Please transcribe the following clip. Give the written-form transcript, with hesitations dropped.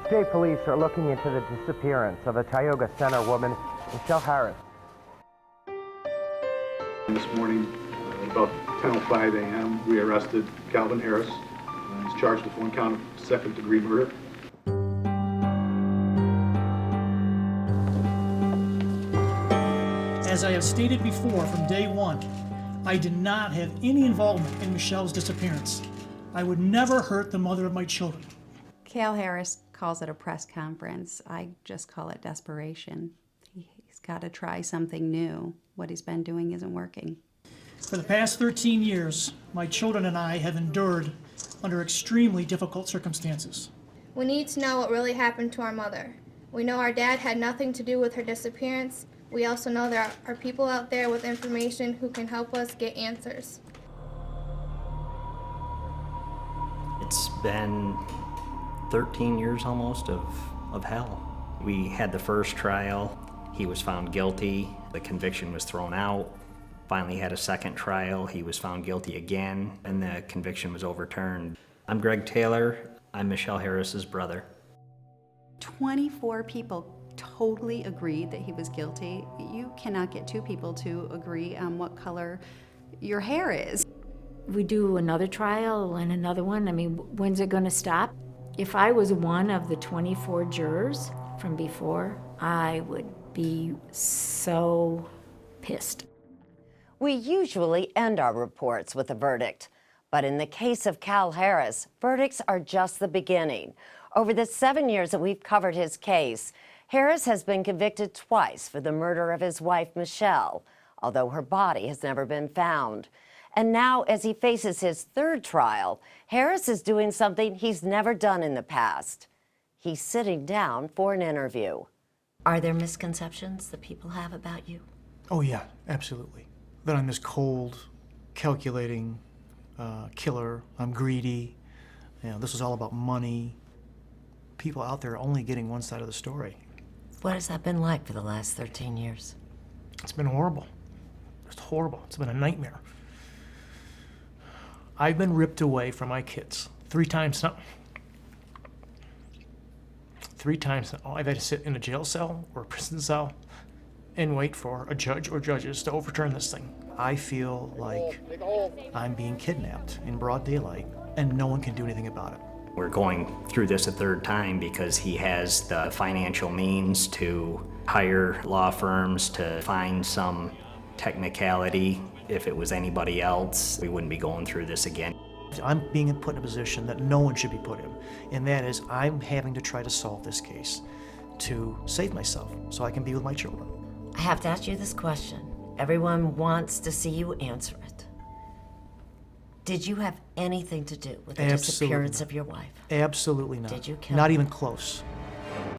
State police are looking into the disappearance of a Tioga Center woman, Michelle Harris. This morning, about 10:05 a.m., we arrested Calvin Harris. He's charged with one count of second-degree murder. As I have stated before from day one, I did not have any involvement in Michelle's disappearance. I would never hurt the mother of my children. Cal Harris calls it a press conference. I just call it desperation. He's got to try something new. What he's been doing isn't working. For the past 13 years, my children and I have endured under extremely difficult circumstances. We need to know what really happened to our mother. We know our dad had nothing to do with her disappearance. We also know there are people out there with information who can help us get answers. It's been 13 years almost of hell. We had the first trial. He was found guilty. The conviction was thrown out. Finally had a second trial. He was found guilty again, and the conviction was overturned. I'm Greg Taylor. I'm Michelle Harris's brother. 24 people totally agreed that he was guilty. You cannot get two people to agree on what color your hair is. We do another trial and another one. I mean, when's it gonna stop? If I was one of the 24 jurors from before, I would be so pissed. We usually end our reports with a verdict, but in the case of Cal Harris, verdicts are just the beginning. Over the 7 years that we've covered his case, Harris has been convicted twice for the murder of his wife, Michelle, although her body has never been found. And now, as he faces his third trial, Harris is doing something he's never done in the past. He's sitting down for an interview. Are there misconceptions that people have about you? Oh yeah, absolutely. That I'm this cold, calculating killer. I'm greedy. You know, this is all about money. People out there are only getting one side of the story. What has that been like for the last 13 years? It's been horrible. It's horrible. It's been a nightmare. I've been ripped away from my kids 3 times now. 3 times now. I've had to sit in a jail cell or a prison cell and wait for a judge or judges to overturn this thing. I feel like I'm being kidnapped in broad daylight and no one can do anything about it. We're going through this a third time because he has the financial means to hire law firms to find some technicality. If it was anybody else, we wouldn't be going through this again. I'm being put in a position that no one should be put in, and that is I'm having to try to solve this case to save myself so I can be with my children. I have to ask you this question. Everyone wants to see you answer it. Did you have anything to do with the disappearance of your wife? Absolutely not. Did you kill Not her? even close.